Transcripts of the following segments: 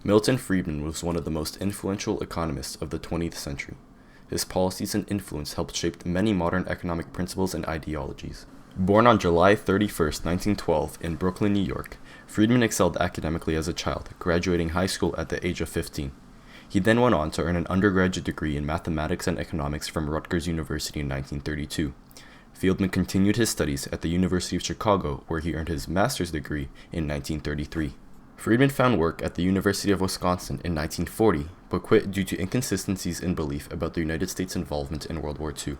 Milton Friedman was one of the most influential economists of the 20th century. His policies and influence helped shape many modern economic principles and ideologies. Born on July 31, 1912, in Brooklyn, New York, Friedman excelled academically as a child, graduating high school at the age of 15. He then went on to earn an undergraduate degree in mathematics and economics from Rutgers University in 1932. Friedman continued his studies at the University of Chicago, where he earned his master's degree in 1933. Friedman found work at the University of Wisconsin in 1940, but quit due to inconsistencies in belief about the United States' involvement in World War II.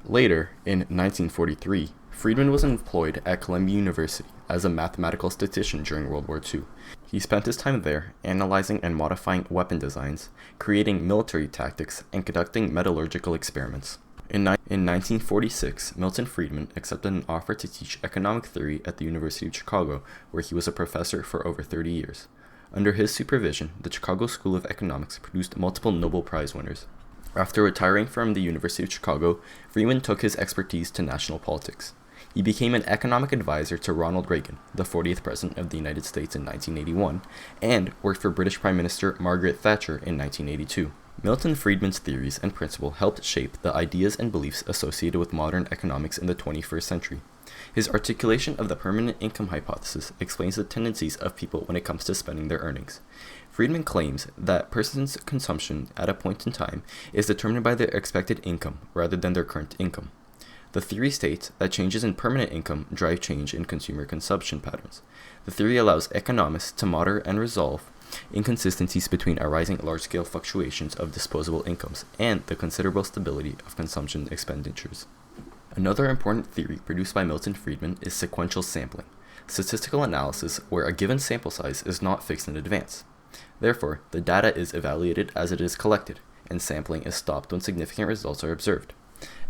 Later, in 1943, Friedman was employed at Columbia University as a mathematical statistician during World War II. He spent his time there analyzing and modifying weapon designs, creating military tactics, and conducting metallurgical experiments. In 1946, Milton Friedman accepted an offer to teach economic theory at the University of Chicago, where he was a professor for over 30 years. Under his supervision, the Chicago School of Economics produced multiple Nobel Prize winners. After retiring from the University of Chicago, Friedman took his expertise to national politics. He became an economic advisor to Ronald Reagan, the 40th President of the United States in 1981, and worked for British Prime Minister Margaret Thatcher in 1982. Milton Friedman's theories and principles helped shape the ideas and beliefs associated with modern economics in the 21st century. His articulation of the permanent income hypothesis explains the tendencies of people when it comes to spending their earnings. Friedman claims that persons' consumption at a point in time is determined by their expected income rather than their current income. The theory states that changes in permanent income drive change in consumer consumption patterns. The theory allows economists to monitor and resolve inconsistencies between arising large-scale fluctuations of disposable incomes and the considerable stability of consumption expenditures. Another important theory produced by Milton Friedman is sequential sampling, statistical analysis where a given sample size is not fixed in advance. Therefore, the data is evaluated as it is collected, and sampling is stopped when significant results are observed.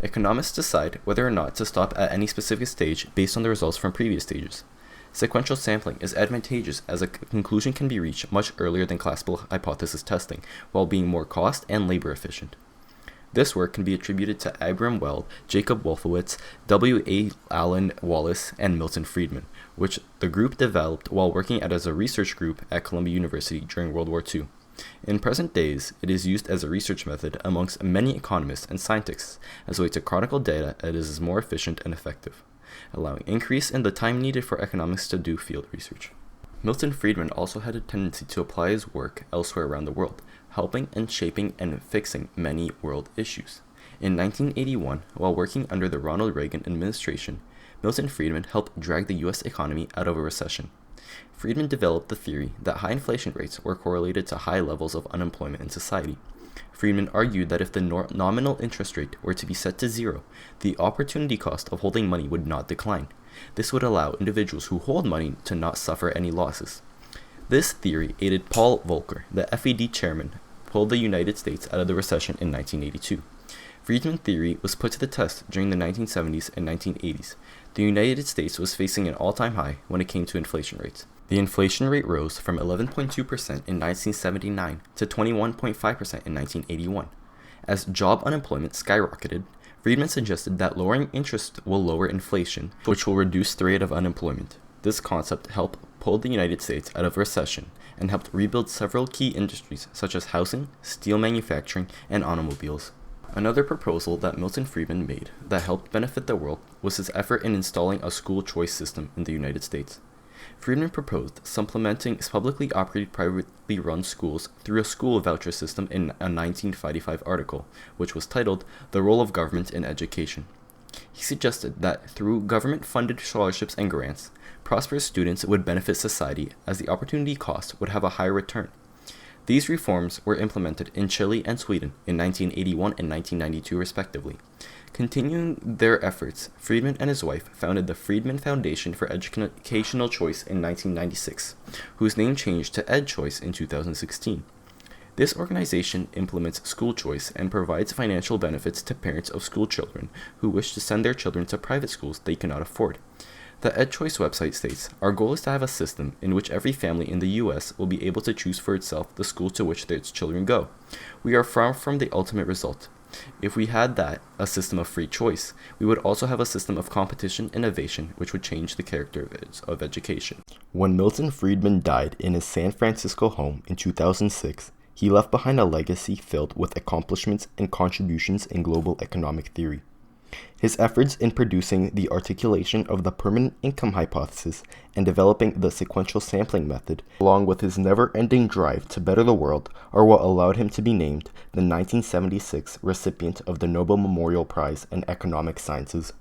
Economists decide whether or not to stop at any specific stage based on the results from previous stages. Sequential sampling is advantageous as a conclusion can be reached much earlier than classical hypothesis testing, while being more cost and labor efficient. This work can be attributed to Abram Weld, Jacob Wolfowitz, W. A. Allen Wallace, and Milton Friedman, which the group developed while working as a research group at Columbia University during World War II. In present days, it is used as a research method amongst many economists and scientists as a way to chronicle data that is more efficient and effective, allowing increase in the time needed for economists to do field research. Milton Friedman also had a tendency to apply his work elsewhere around the world, helping and shaping and fixing many world issues. In 1981, while working under the Ronald Reagan administration, Milton Friedman helped drag the U.S. economy out of a recession. Friedman developed the theory that high inflation rates were correlated to high levels of unemployment in society. Friedman argued that if the nominal interest rate were to be set to zero, the opportunity cost of holding money would not decline. This would allow individuals who hold money to not suffer any losses. This theory aided Paul Volcker, the FED chairman, pulled the United States out of the recession in 1982. Friedman's theory was put to the test during the 1970s and 1980s. The United States was facing an all-time high when it came to inflation rates. The inflation rate rose from 11.2% in 1979 to 21.5% in 1981. As job unemployment skyrocketed, Friedman suggested that lowering interest will lower inflation, which will reduce the rate of unemployment. This concept helped pull the United States out of recession and helped rebuild several key industries such as housing, steel manufacturing, and automobiles. Another proposal that Milton Friedman made that helped benefit the world was his effort in installing a school choice system in the United States. Friedman proposed supplementing publicly operated privately run schools through a school voucher system in a 1955 article, which was titled The Role of Government in Education. He suggested that through government-funded scholarships and grants, prosperous students would benefit society as the opportunity cost would have a higher return. These reforms were implemented in Chile and Sweden in 1981 and 1992 respectively. Continuing their efforts, Friedman and his wife founded the Friedman Foundation for Educational Choice in 1996, whose name changed to EdChoice in 2016. This organization implements school choice and provides financial benefits to parents of school children who wish to send their children to private schools they cannot afford. The EdChoice website states, "Our goal is to have a system in which every family in the U.S. will be able to choose for itself the school to which its children go. We are far from the ultimate result. If we had that, a system of free choice, we would also have a system of competition and innovation which would change the character of education. When Milton Friedman died in his San Francisco home in 2006, he left behind a legacy filled with accomplishments and contributions in global economic theory. His efforts in producing the articulation of the permanent income hypothesis and developing the sequential sampling method, along with his never-ending drive to better the world, are what allowed him to be named the 1976 recipient of the Nobel Memorial Prize in Economic Sciences.